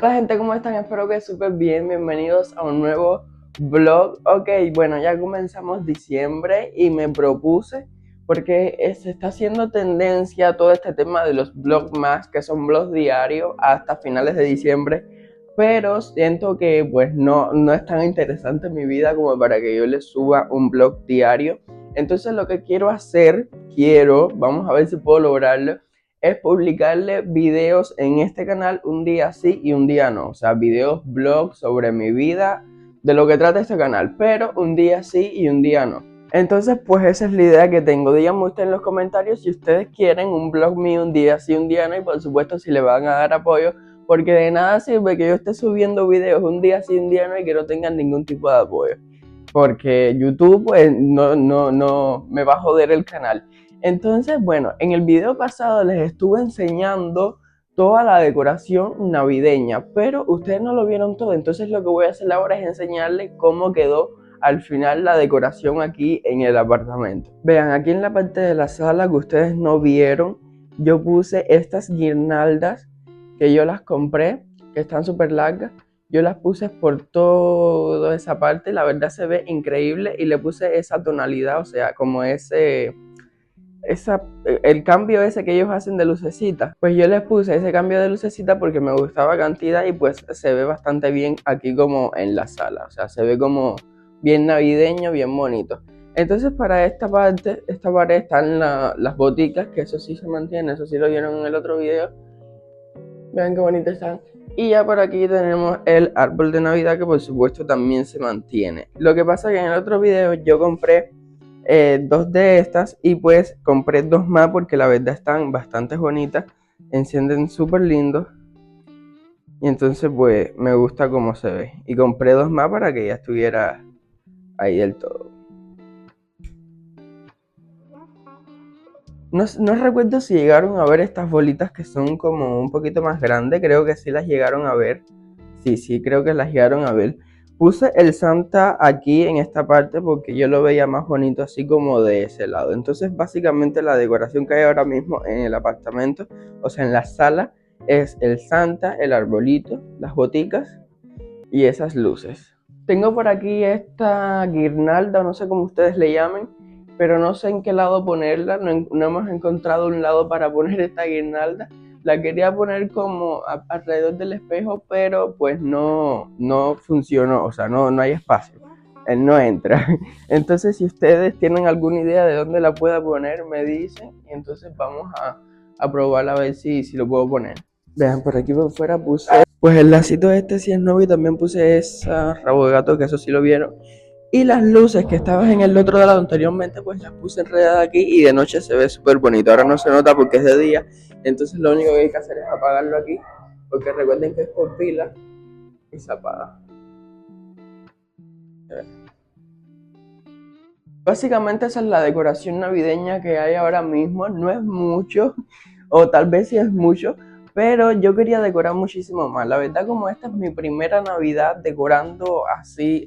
Hola gente, ¿cómo están? Espero que súper bien. Bienvenidos a un nuevo vlog. Ok, bueno, ya comenzamos diciembre y me propuse, porque se está haciendo tendencia todo este tema de los vlogmas, que son vlogs diarios hasta finales de diciembre, pero siento que pues no es tan interesante mi vida como para que yo les suba un vlog diario. Entonces lo que quiero hacer, vamos a ver si puedo lograrlo, es publicarle videos en este canal un día sí y un día no. O sea, videos, vlogs sobre mi vida, de lo que trata este canal, pero un día sí y un día no. Entonces, pues esa es la idea que tengo. Díganme ustedes en los comentarios si ustedes quieren un vlog mío un día sí, un día no, y por supuesto si le van a dar apoyo, porque de nada sirve que yo esté subiendo videos un día sí, un día no, y que no tengan ningún tipo de apoyo, porque YouTube pues no me va a joder el canal. Entonces, bueno, en el video pasado les estuve enseñando toda la decoración navideña, pero ustedes no lo vieron todo. Entonces lo que voy a hacer ahora es enseñarles cómo quedó al final la decoración aquí en el apartamento. Vean, aquí en la parte de la sala que ustedes no vieron, yo puse estas guirnaldas que yo las compré, que están súper largas. Yo las puse por toda esa parte, la verdad se ve increíble, y le puse esa tonalidad, o sea, como el cambio ese que ellos hacen de lucecita. Pues yo les puse ese cambio de lucecita porque me gustaba cantidad, y pues se ve bastante bien aquí como en la sala, o sea, se ve como bien navideño, bien bonito. Entonces para esta pared están las boticas, que eso sí se mantiene, eso sí lo vieron en el otro video. Vean qué bonitas están. Y ya por aquí tenemos el árbol de Navidad, que por supuesto también se mantiene. Lo que pasa es que en el otro video yo compré dos de estas, y pues compré dos más porque la verdad están bastante bonitas, encienden súper lindos, y entonces pues me gusta cómo se ve. Y compré dos más para que ya estuviera ahí del todo. No recuerdo si llegaron a ver estas bolitas que son como un poquito más grandes, creo que sí las llegaron a ver. Sí, creo que las llegaron a ver. Puse el Santa aquí en esta parte porque yo lo veía más bonito así como de ese lado. Entonces básicamente la decoración que hay ahora mismo en el apartamento, o sea en la sala, es el Santa, el arbolito, las boticas y esas luces. Tengo por aquí esta guirnalda, no sé cómo ustedes le llamen, pero no sé en qué lado ponerla. No hemos encontrado un lado para poner esta guirnalda. La quería poner como alrededor del espejo, pero pues no funcionó, o sea, no hay espacio. Él no entra. Entonces, si ustedes tienen alguna idea de dónde la pueda poner, me dicen, y entonces vamos a probar a ver si lo puedo poner. Vean, por aquí por fuera puse pues el lacito este si es nuevo, y también puse esa rabo de gato, que eso sí lo vieron. Y las luces que estaban en el otro lado anteriormente, pues las puse enredadas aquí, y de noche se ve súper bonito. Ahora no se nota porque es de día, entonces lo único que hay que hacer es apagarlo aquí, porque recuerden que es por pila y se apaga. Básicamente esa es la decoración navideña que hay ahora mismo. No es mucho, o tal vez sí es mucho, pero yo quería decorar muchísimo más. La verdad, como esta es mi primera Navidad decorando así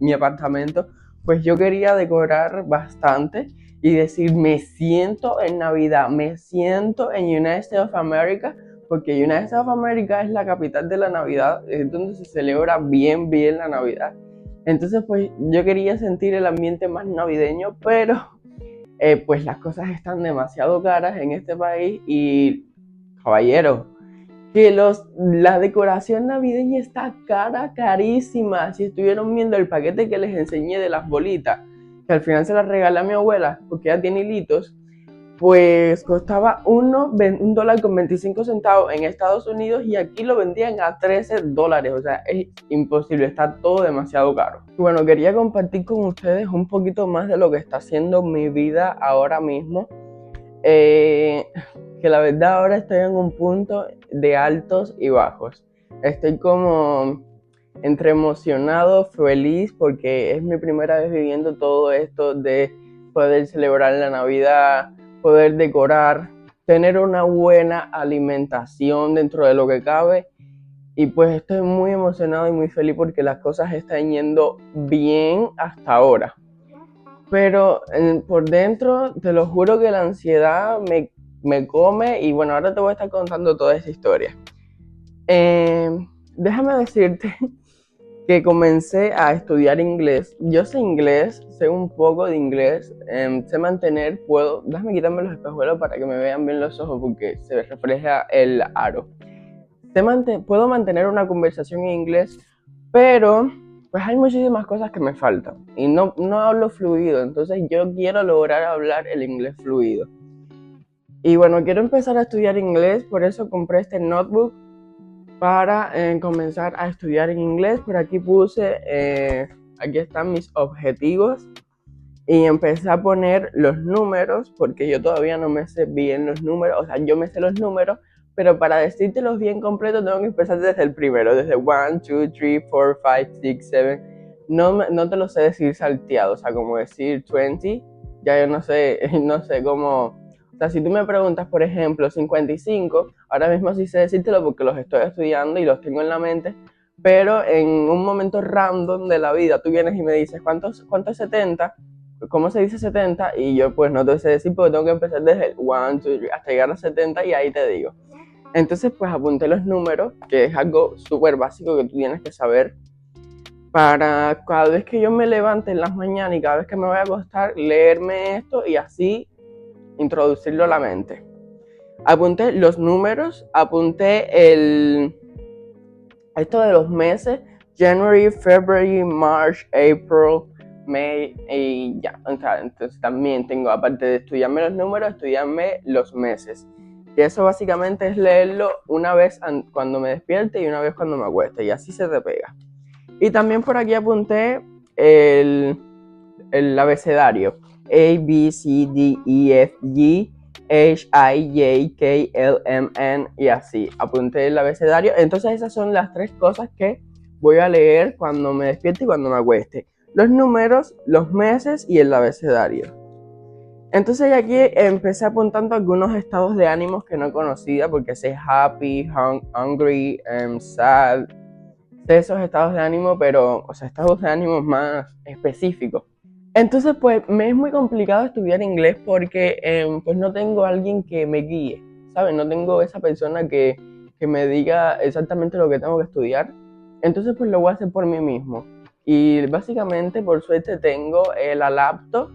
mi apartamento, pues yo quería decorar bastante y decir, me siento en Navidad, me siento en United States of America, porque United States of America es la capital de la Navidad, es donde se celebra bien la Navidad. Entonces pues yo quería sentir el ambiente más navideño, pero pues las cosas están demasiado caras en este país, y caballero, que la decoración navideña está carísima. Si estuvieron viendo el paquete que les enseñé de las bolitas, que al final se las regalé a mi abuela porque ella tiene hilitos, pues costaba $1.25 en Estados Unidos, y aquí lo vendían a $13. O sea, es imposible, está todo demasiado caro. Bueno, quería compartir con ustedes un poquito más de lo que está haciendo mi vida ahora mismo. Que la verdad ahora estoy en un punto de altos y bajos. Estoy como entre emocionado, feliz, porque es mi primera vez viviendo todo esto de poder celebrar la Navidad, poder decorar, tener una buena alimentación dentro de lo que cabe. Y pues estoy muy emocionado y muy feliz porque las cosas están yendo bien hasta ahora. Pero por dentro, te lo juro que la ansiedad me come, y bueno, ahora te voy a estar contando toda esta historia. Eh, Déjame decirte que comencé a estudiar inglés. Yo sé inglés, sé un poco de inglés, sé mantener, déjame quitarme los espejuelos para que me vean bien los ojos porque se refleja el aro. Puedo mantener una conversación en inglés, pero pues hay muchísimas cosas que me faltan y no hablo fluido, entonces yo quiero lograr hablar el inglés fluido. Y bueno, quiero empezar a estudiar inglés, por eso compré este notebook para comenzar a estudiar en inglés. Por aquí aquí están mis objetivos y empecé a poner los números porque yo todavía no me sé bien los números, o sea, yo me sé los números, pero para decírtelos bien completos tengo que empezar desde el primero, desde 1, 2, 3, 4, 5, 6, 7. No te lo sé decir salteado, o sea, como decir 20, ya yo no sé, no sé cómo. O sea, si tú me preguntas, por ejemplo, 55, ahora mismo sí sé decírtelo porque los estoy estudiando y los tengo en la mente, pero en un momento random de la vida tú vienes y me dices, ¿cuánto es 70? ¿Cómo se dice 70? Y yo pues no te sé decir porque tengo que empezar desde el 1, 2, 3, hasta llegar a 70 y ahí te digo. Entonces pues apunté los números, que es algo súper básico que tú tienes que saber para cada vez que yo me levante en las mañanas y cada vez que me voy a acostar, leerme esto y así introducirlo a la mente. Apunté los números, apunté esto de los meses, January, February, March, April, May y ya. O sea, entonces también tengo, aparte de estudiarme los números, estudiarme los meses. Y eso básicamente es leerlo una vez cuando me despierte y una vez cuando me acueste. Y así se te pega. Y también por aquí apunté el abecedario. A, B, C, D, E, F, G, H, I, J, K, L, M, N y así. Apunté el abecedario. Entonces esas son las 3 cosas que voy a leer cuando me despierte y cuando me acueste. Los números, los meses y el abecedario. Entonces aquí empecé apuntando algunos estados de ánimos que no conocía porque sé happy, hungry, sad. Sé esos estados de ánimo, pero, o sea, estados de ánimo más específicos. Entonces, pues me es muy complicado estudiar inglés porque pues no tengo a alguien que me guíe, ¿sabes? No tengo esa persona que me diga exactamente lo que tengo que estudiar. Entonces, pues lo voy a hacer por mí mismo. Y básicamente, por suerte, tengo la laptop.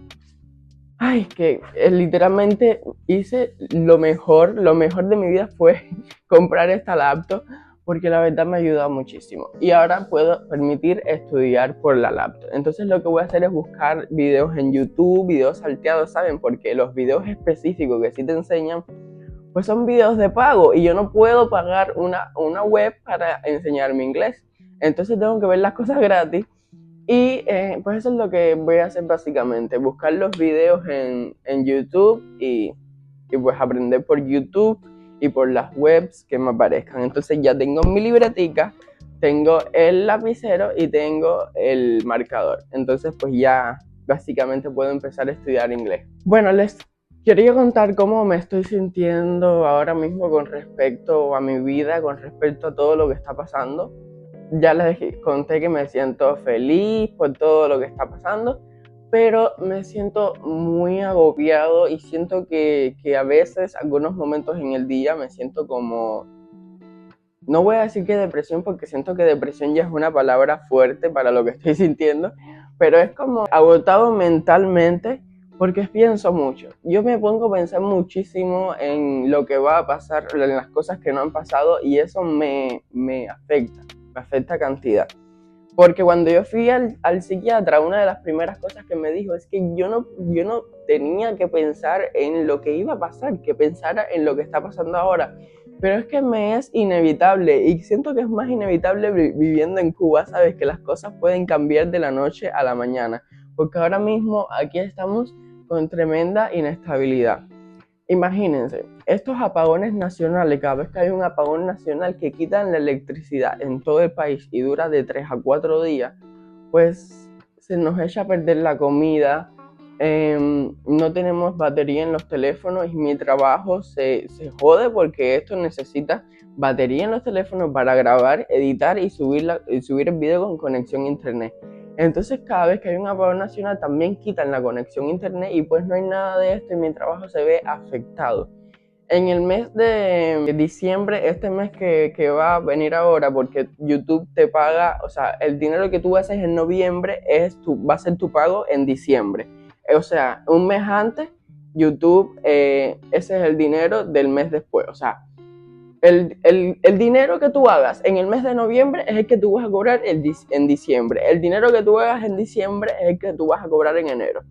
Ay, que literalmente hice lo mejor de mi vida fue comprar esta laptop porque la verdad me ha ayudado muchísimo. Y ahora puedo permitir estudiar por la laptop. Entonces lo que voy a hacer es buscar videos en YouTube, videos salteados, ¿saben? Porque los videos específicos que sí te enseñan, pues son videos de pago y yo no puedo pagar una web para enseñarme inglés. Entonces tengo que ver las cosas gratis y pues eso es lo que voy a hacer básicamente, buscar los videos en YouTube y pues aprender por YouTube y por las webs que me aparezcan. Entonces ya tengo mi libretica, tengo el lapicero y tengo el marcador. Entonces pues ya básicamente puedo empezar a estudiar inglés. Bueno, les quería contar cómo me estoy sintiendo ahora mismo con respecto a mi vida, con respecto a todo lo que está pasando. Ya les conté que me siento feliz por todo lo que está pasando, pero me siento muy agobiado y siento que a veces, algunos momentos en el día, me siento como, no voy a decir que depresión, porque siento que depresión ya es una palabra fuerte para lo que estoy sintiendo, pero es como agotado mentalmente porque pienso mucho. Yo me pongo a pensar muchísimo en lo que va a pasar, en las cosas que no han pasado y eso me afecta cantidad. Porque cuando yo fui al psiquiatra, una de las primeras cosas que me dijo es que yo no tenía que pensar en lo que iba a pasar, que pensara en lo que está pasando ahora. Pero es que me es inevitable y siento que es más inevitable viviendo en Cuba, ¿sabes? Que las cosas pueden cambiar de la noche a la mañana. Porque ahora mismo aquí estamos con tremenda inestabilidad. Imagínense, estos apagones nacionales, cada vez que hay un apagón nacional que quitan la electricidad en todo el país y dura de 3 a 4 días, pues se nos echa a perder la comida, no tenemos batería en los teléfonos y mi trabajo se jode porque esto necesita batería en los teléfonos para grabar, editar y subir el video con conexión a internet. Entonces cada vez que hay un apagón nacional también quitan la conexión a internet y pues no hay nada de esto y mi trabajo se ve afectado. En el mes de diciembre, este mes que va a venir ahora, porque YouTube te paga, o sea, el dinero que tú haces en noviembre va a ser tu pago en diciembre. O sea, un mes antes, YouTube, ese es el dinero del mes después. O sea, el dinero que tú hagas en el mes de noviembre es el que tú vas a cobrar en diciembre. El dinero que tú hagas en diciembre es el que tú vas a cobrar en enero.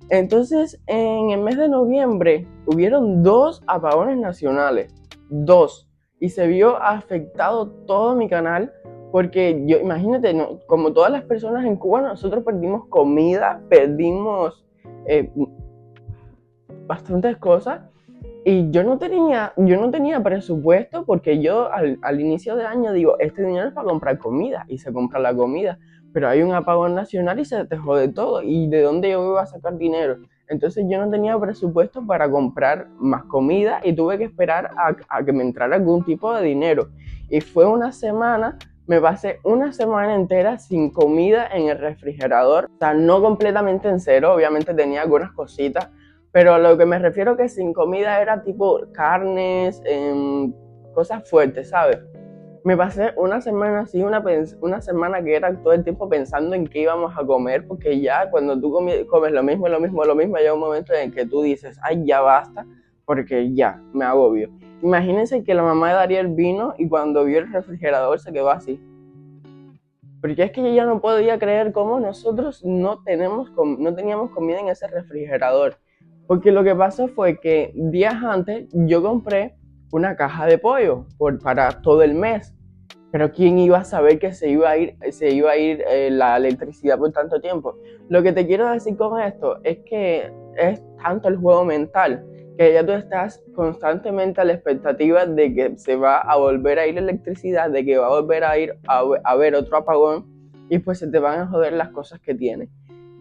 Entonces, en el mes de noviembre hubieron 2 apagones nacionales, 2, y se vio afectado todo mi canal porque yo, imagínate, ¿no? Como todas las personas en Cuba, nosotros perdimos comida, perdimos bastantes cosas y yo no tenía presupuesto porque yo al inicio de año digo, este dinero es para comprar comida y se compra la comida, pero hay un apagón nacional y se te jode todo. ¿Y de dónde yo iba a sacar dinero? Entonces yo no tenía presupuesto para comprar más comida y tuve que esperar a que me entrara algún tipo de dinero. Y fue una semana, me pasé una semana entera sin comida en el refrigerador. O sea, no completamente en cero, obviamente tenía algunas cositas, pero a lo que me refiero que sin comida era tipo carnes, cosas fuertes, ¿sabes? Me pasé una semana así, una semana que era todo el tiempo pensando en qué íbamos a comer, porque ya cuando tú comes lo mismo, llega un momento en el que tú dices, ay, ya basta, porque ya, me agobio. Imagínense que la mamá de Dariel vino y cuando vio el refrigerador se quedó así. Porque es que yo ya no podía creer cómo nosotros no teníamos comida en ese refrigerador. Porque lo que pasó fue que días antes yo compré una caja de pollo para todo el mes. Pero ¿quién iba a saber que se iba a ir la electricidad por tanto tiempo? Lo que te quiero decir con esto es que es tanto el juego mental que ya tú estás constantemente a la expectativa de que se va a volver a ir la electricidad, de que va a volver a ir a haber otro apagón y pues se te van a joder las cosas que tienes.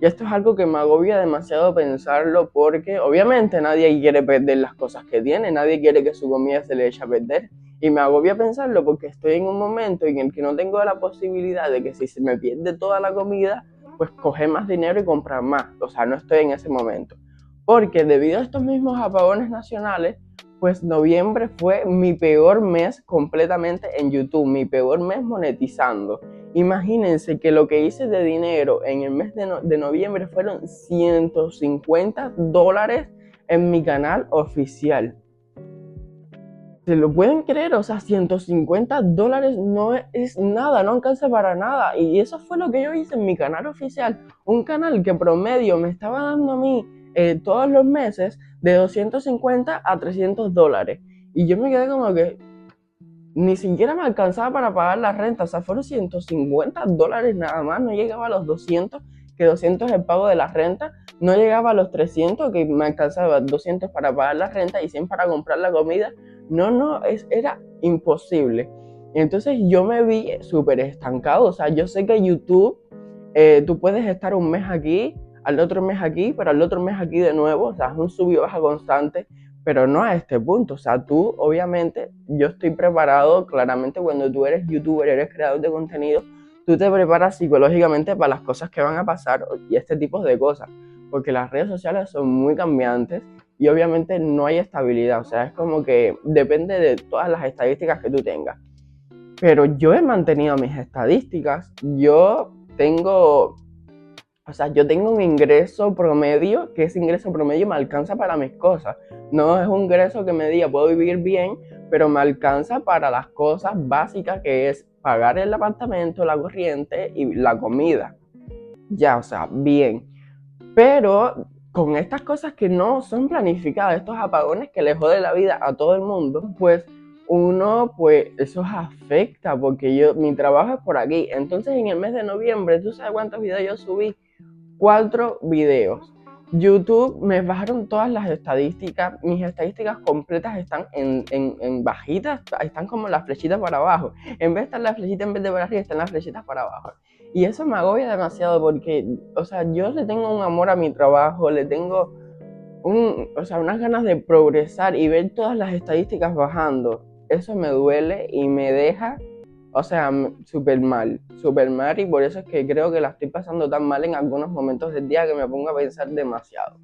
Y esto es algo que me agobia demasiado pensarlo porque obviamente nadie quiere perder las cosas que tiene, nadie quiere que su comida se le eche a perder. Y me agobia pensarlo porque estoy en un momento en el que no tengo la posibilidad de que si se me pierde toda la comida, pues coger más dinero y comprar más. O sea, no estoy en ese momento. Porque debido a estos mismos apagones nacionales, pues noviembre fue mi peor mes completamente en YouTube, mi peor mes monetizando. Imagínense que lo que hice de dinero en el mes de noviembre fueron $150 en mi canal oficial. ¿Se lo pueden creer? O sea, $150 no es nada, no alcanza para nada. Y eso fue lo que yo hice en mi canal oficial. Un canal que promedio me estaba dando a mí todos los meses de $250 a $300. Y yo me quedé como que ni siquiera me alcanzaba para pagar la renta. O sea, fueron $150 nada más. No llegaba a los 200, que 200 es el pago de la renta. No llegaba a los 300, que me alcanzaba 200 para pagar la renta y 100 para comprar la comida. No, era imposible. Entonces yo me vi súper estancado. O sea, yo sé que YouTube, tú puedes estar un mes aquí, al otro mes aquí, pero al otro mes aquí de nuevo. O sea, es un sub y baja constante, pero no a este punto. O sea, tú, obviamente, yo estoy preparado, claramente cuando tú eres youtuber, eres creador de contenido, tú te preparas psicológicamente para las cosas que van a pasar y este tipo de cosas. Porque las redes sociales son muy cambiantes y obviamente no hay estabilidad. O sea, es como que depende de todas las estadísticas que tú tengas. Pero yo he mantenido mis estadísticas. Yo tengo un ingreso promedio, que ese ingreso promedio me alcanza para mis cosas. No es un ingreso que me diga puedo vivir bien, pero me alcanza para las cosas básicas, que es pagar el apartamento, la corriente y la comida. Ya, o sea, bien. Pero con estas cosas que no son planificadas, estos apagones que le jode la vida a todo el mundo, pues eso afecta, porque mi trabajo es por aquí. Entonces en el mes de noviembre, ¿tú sabes cuántos videos yo subí? 4 videos. YouTube me bajaron todas las estadísticas, mis estadísticas completas están en bajitas, están como las flechitas para abajo. En vez de estar la flechita en vez de para arriba, están las flechitas para abajo. Y eso me agobia demasiado porque, o sea, yo le tengo un amor a mi trabajo, le tengo unas ganas de progresar y ver todas las estadísticas bajando. Eso me duele y me deja, o sea, súper mal, y por eso es que creo que la estoy pasando tan mal en algunos momentos del día que me pongo a pensar demasiado.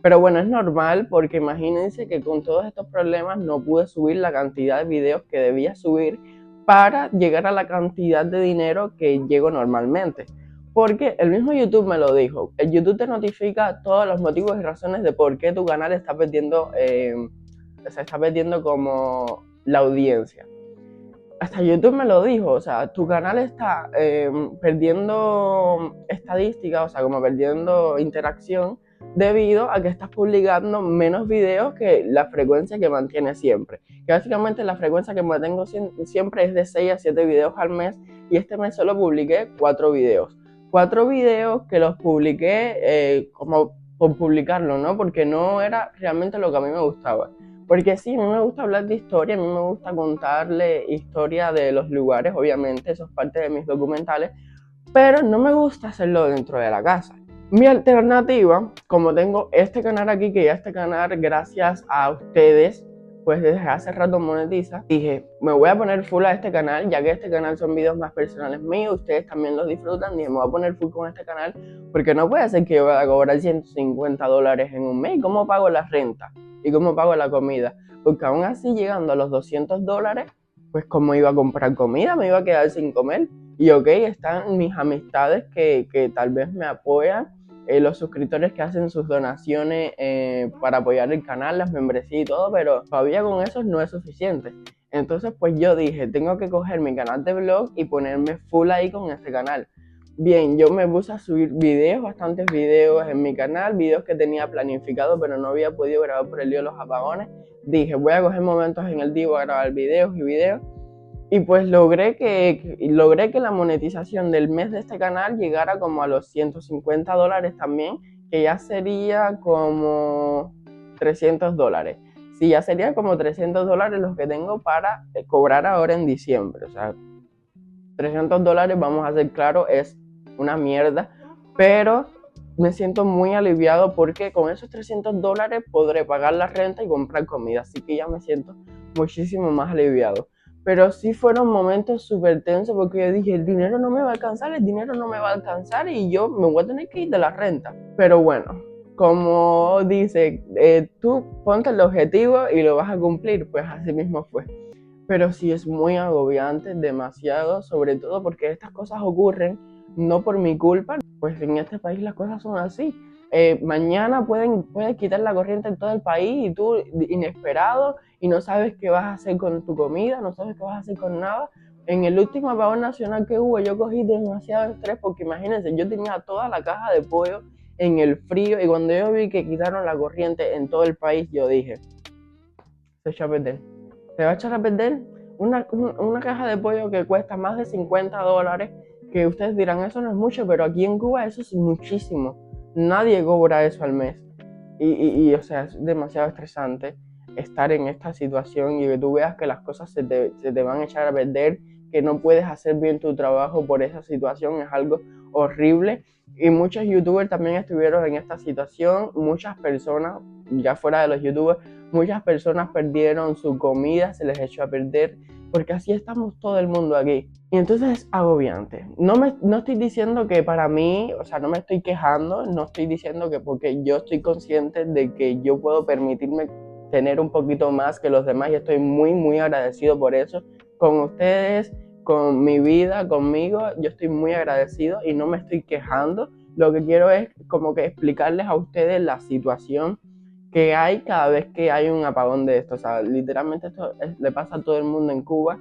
Pero bueno, es normal porque imagínense que con todos estos problemas no pude subir la cantidad de videos que debía subir para llegar a la cantidad de dinero que llego normalmente. Porque el mismo YouTube me lo dijo. El YouTube te notifica todos los motivos y razones de por qué tu canal está perdiendo, se está perdiendo como la audiencia. Hasta YouTube me lo dijo, o sea, tu canal está perdiendo estadística, o sea, como perdiendo interacción debido a que estás publicando menos videos que la frecuencia que mantienes siempre. Que básicamente la frecuencia que mantengo siempre es de 6 a 7 videos al mes y este mes solo publiqué 4 videos. 4 videos que los publiqué como por publicarlo, ¿no? Porque no era realmente lo que a mí me gustaba. Porque sí, a mí me gusta hablar de historia, a mí me gusta contarle historia de los lugares, obviamente, eso es parte de mis documentales, pero no me gusta hacerlo dentro de la casa. Mi alternativa, como tengo este canal aquí, que ya este canal, gracias a ustedes, pues desde hace rato monetiza, dije, me voy a poner full a este canal, ya que este canal son videos más personales míos, ustedes también los disfrutan, dije, me voy a poner full con este canal, porque no puede ser que yo vaya a cobrar $150 en un mes, ¿cómo pago la renta? ¿Y cómo pago la comida? Porque aún así, llegando a los $200, pues como iba a comprar comida, me iba a quedar sin comer. Y ok, están mis amistades que tal vez me apoyan, los suscriptores que hacen sus donaciones para apoyar el canal, las membresías y todo, pero todavía con eso no es suficiente. Entonces pues yo dije, tengo que coger mi canal de vlog y ponerme full ahí con este canal. Bien, yo me puse a subir videos, bastantes videos en mi canal, videos que tenía planificado pero no había podido grabar por el lío de los apagones. Dije, voy a coger momentos en el día, voy a grabar videos y videos. Y pues logré que la monetización del mes de este canal llegara como a los $150 también, que ya sería como $300. Sí, ya sería como $300 los que tengo para cobrar ahora en diciembre. O sea, $300, vamos a ser claros, es una mierda, pero me siento muy aliviado porque con esos $300 podré pagar la renta y comprar comida, así que ya me siento muchísimo más aliviado. Pero sí fueron momentos súper tensos porque yo dije, el dinero no me va a alcanzar, el dinero no me va a alcanzar y yo me voy a tener que ir de la renta. Pero bueno, como dice, tú ponte el objetivo y lo vas a cumplir, pues así mismo fue. Pero sí es muy agobiante, demasiado, sobre todo porque estas cosas ocurren no por mi culpa, pues en este país las cosas son así. Mañana pueden quitar la corriente en todo el país y tú inesperado y no sabes qué vas a hacer con tu comida, no sabes qué vas a hacer con nada. En el último apagón nacional que hubo yo cogí demasiado estrés porque imagínense, yo tenía toda la caja de pollo en el frío y cuando yo vi que quitaron la corriente en todo el país yo dije, se echó a perder. Se va a echar a perder una caja de pollo que cuesta más de $50, que ustedes dirán, eso no es mucho, pero aquí en Cuba eso es muchísimo. Nadie cobra eso al mes. O sea, es demasiado estresante estar en esta situación y que tú veas que las cosas se te van a echar a perder, que no puedes hacer bien tu trabajo por esa situación, es algo horrible. Y muchos youtubers también estuvieron en esta situación, muchas personas, ya fuera de los youtubers, muchas personas perdieron su comida, se les echó a perder, porque así estamos todo el mundo aquí. Y entonces es agobiante. No estoy diciendo que para mí, o sea, no me estoy quejando, no estoy diciendo que porque yo estoy consciente de que yo puedo permitirme tener un poquito más que los demás y estoy muy, muy agradecido por eso. Con ustedes, con mi vida, conmigo, yo estoy muy agradecido y no me estoy quejando. Lo que quiero es como que explicarles a ustedes la situación que hay cada vez que hay un apagón de esto. O sea, literalmente esto le pasa a todo el mundo en Cuba.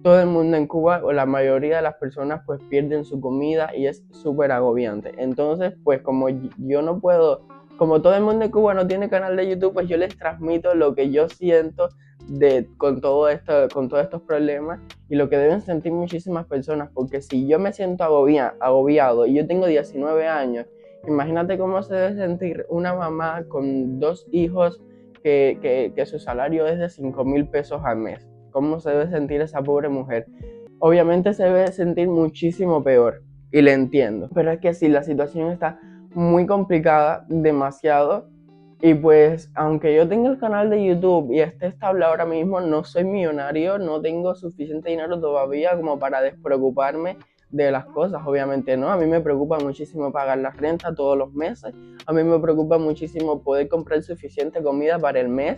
Todo el mundo en Cuba, o la mayoría de las personas, pues pierden su comida y es súper agobiante. Entonces, pues como yo no puedo, como todo el mundo en Cuba no tiene canal de YouTube, pues yo les transmito lo que yo siento con todo esto, con todos estos problemas y lo que deben sentir muchísimas personas, porque si yo me siento agobiado y yo tengo 19 años, imagínate cómo se debe sentir una mamá con 2 hijos que su salario es de 5,000 pesos al mes. ¿Cómo se debe sentir esa pobre mujer? Obviamente se debe sentir muchísimo peor y le entiendo, pero es que sí, la situación está muy complicada, demasiado. Y pues aunque yo tenga el canal de YouTube y esté estable ahora mismo, no soy millonario, no tengo suficiente dinero todavía como para despreocuparme de las cosas, obviamente no. A mí me preocupa muchísimo pagar la renta todos los meses, a mí me preocupa muchísimo poder comprar suficiente comida para el mes,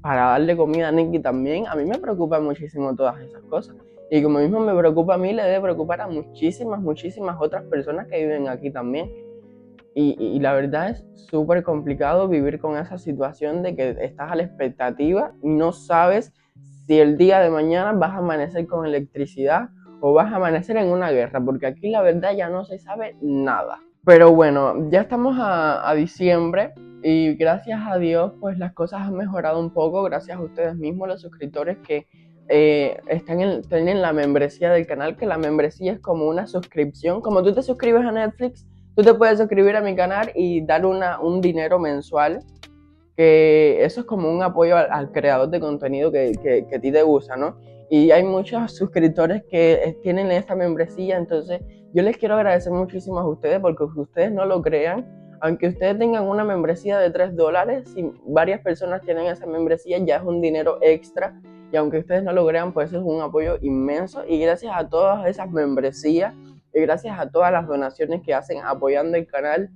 para darle comida a Nicky también. A mí me preocupa muchísimo todas esas cosas. Y como mismo me preocupa a mí, le debe preocupar a muchísimas otras personas que viven aquí también. Y la verdad es súper complicado vivir con esa situación de que estás a la expectativa y no sabes si el día de mañana vas a amanecer con electricidad o vas a amanecer en una guerra, porque aquí la verdad ya no se sabe nada. Pero bueno, ya estamos a diciembre y gracias a Dios pues las cosas han mejorado un poco, gracias a ustedes mismos, los suscriptores que tienen la membresía del canal, que la membresía es como una suscripción, como tú te suscribes a Netflix, tú te puedes suscribir a mi canal y dar un dinero mensual, que eso es como un apoyo al creador de contenido que a ti te gusta, ¿no? Y hay muchos suscriptores que tienen esta membresía, entonces yo les quiero agradecer muchísimo a ustedes, porque aunque ustedes no lo crean, aunque ustedes tengan una membresía de $3, si varias personas tienen esa membresía ya es un dinero extra, y aunque ustedes no lo crean, pues eso es un apoyo inmenso, y gracias a todas esas membresías y gracias a todas las donaciones que hacen apoyando el canal,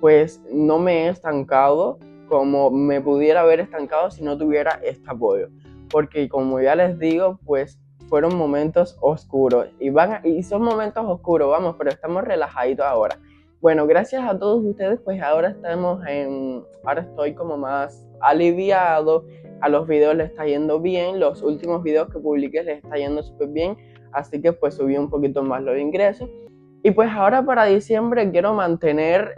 pues no me he estancado como me pudiera haber estancado si no tuviera este apoyo, porque como ya les digo, pues fueron momentos oscuros y son momentos oscuros, vamos, pero estamos relajaditos ahora. Bueno, gracias a todos ustedes, pues ahora estoy como más aliviado, a los videos les está yendo bien, los últimos videos que publiqué les está yendo súper bien, así que pues subí un poquito más los ingresos. Y pues ahora para diciembre quiero mantener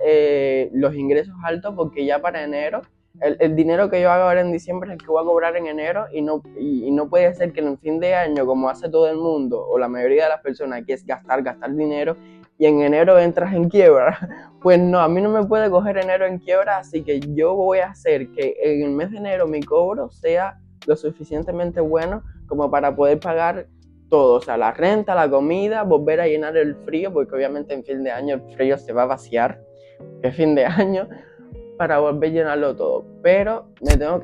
los ingresos altos, porque ya para enero, el dinero que yo hago ahora en diciembre es el que voy a cobrar en enero, y no puede ser que en el fin de año, como hace todo el mundo o la mayoría de las personas, que es gastar dinero, y en enero entras en quiebra. Pues no, a mí no me puede coger enero en quiebra, así que yo voy a hacer que en el mes de enero mi cobro sea lo suficientemente bueno como para poder pagar todo, o sea, la renta, la comida, volver a llenar el frío, porque obviamente en fin de año el frío se va a vaciar, que es fin de año, para volver a llenarlo todo. Pero me tengo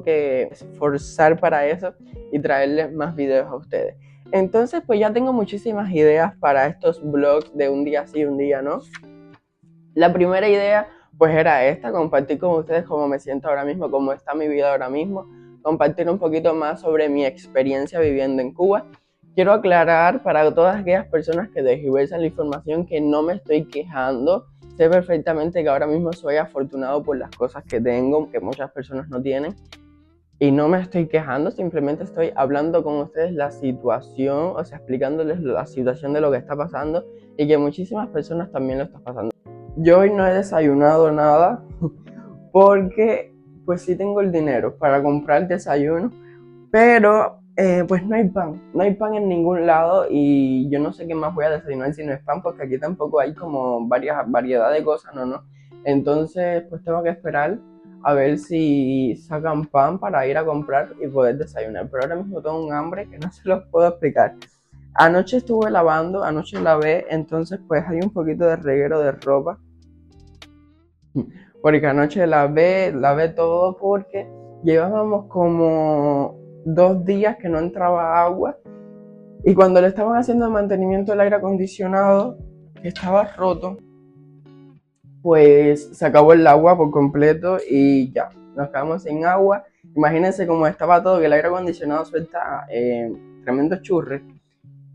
que esforzar para eso y traerles más videos a ustedes. Entonces, pues ya tengo muchísimas ideas para estos vlogs de un día sí, un día no. La primera idea, pues era esta, compartir con ustedes cómo me siento ahora mismo, cómo está mi vida ahora mismo, compartir un poquito más sobre mi experiencia viviendo en Cuba. Quiero aclarar para todas aquellas personas que tergiversan la información que no me estoy quejando. Sé perfectamente que ahora mismo soy afortunado por las cosas que tengo, que muchas personas no tienen. Y no me estoy quejando, simplemente estoy hablando con ustedes la situación, o sea, explicándoles la situación de lo que está pasando y que muchísimas personas también lo están pasando. Yo hoy no he desayunado nada porque pues sí tengo el dinero para comprar el desayuno, pero pues no hay pan en ningún lado, y yo no sé qué más voy a desayunar si no es pan, porque aquí tampoco hay como variedad de cosas, ¿no? Entonces pues tengo que esperar a ver si sacan pan para ir a comprar y poder desayunar, pero ahora mismo tengo un hambre que no se los puedo explicar. Anoche estuve lavando, anoche lavé, entonces pues hay un poquito de reguero de ropa, porque anoche lavé todo, porque llevábamos como 2 días que no entraba agua, y cuando le estaban haciendo el mantenimiento del aire acondicionado, que estaba roto, pues se acabó el agua por completo y ya, nos quedamos sin agua. Imagínense cómo estaba todo, que el aire acondicionado suelta tremendo churre.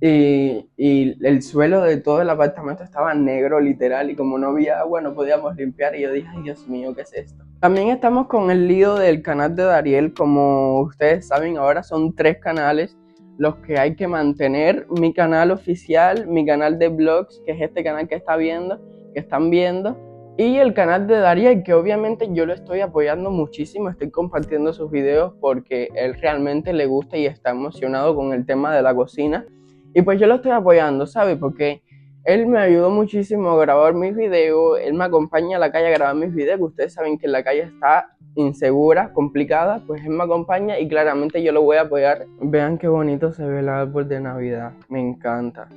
Y el suelo de todo el apartamento estaba negro, literal, y como no había agua no podíamos limpiar, y yo dije, ay Dios mío, ¿qué es esto? También estamos con el lío del canal de Dariel. Como ustedes saben, ahora son 3 canales los que hay que mantener: mi canal oficial, mi canal de vlogs, que es este canal que están viendo, y el canal de Dariel, que obviamente yo lo estoy apoyando muchísimo, estoy compartiendo sus videos porque él realmente le gusta y está emocionado con el tema de la cocina. Y pues yo lo estoy apoyando, ¿sabes? Porque él me ayudó muchísimo a grabar mis videos, él me acompaña a la calle a grabar mis videos, que ustedes saben que la calle está insegura, complicada, pues él me acompaña y claramente yo lo voy a apoyar. Vean qué bonito se ve el árbol de Navidad, me encanta.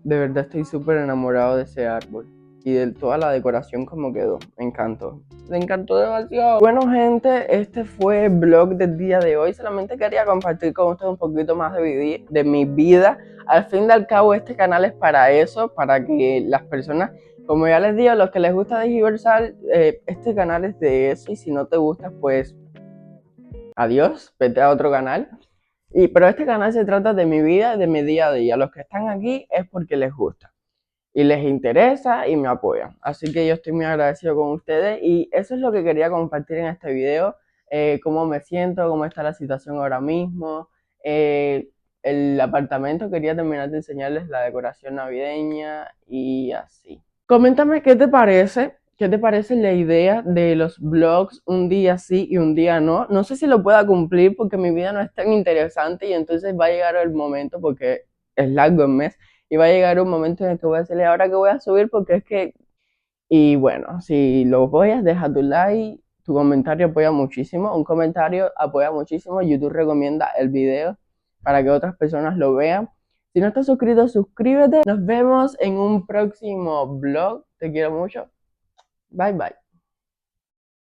De verdad estoy súper enamorado de ese árbol. y de toda la decoración como quedó. Me encantó demasiado. Bueno, gente, este fue el vlog del día de hoy. Solamente quería compartir con ustedes un poquito más de mi vida. Al fin y al cabo, este canal es para eso, para que las personas, como ya les digo, los que les gusta Digiversal, este canal es de eso. Y si no te gusta, pues adiós, vete a otro canal. Pero este canal se trata de mi vida, de mi día a día. Los que están aquí es porque les gusta y les interesa y me apoyan. Así que yo estoy muy agradecido con ustedes y eso es lo que quería compartir en este video. Cómo me siento, cómo está la situación ahora mismo. El apartamento, quería terminar de enseñarles la decoración navideña y así. Coméntame qué te parece. ¿Qué te parece la idea de los vlogs un día sí y un día no? No sé si lo pueda cumplir porque mi vida no es tan interesante y entonces va a llegar el momento, porque es largo el mes, y va a llegar un momento en el que voy a decirle ahora que voy a subir porque es que... Y bueno, si lo apoyas, deja tu like, tu comentario apoya muchísimo, un comentario apoya muchísimo, YouTube recomienda el video para que otras personas lo vean. Si no estás suscrito, suscríbete. Nos vemos en un próximo vlog. Te quiero mucho. Bye bye.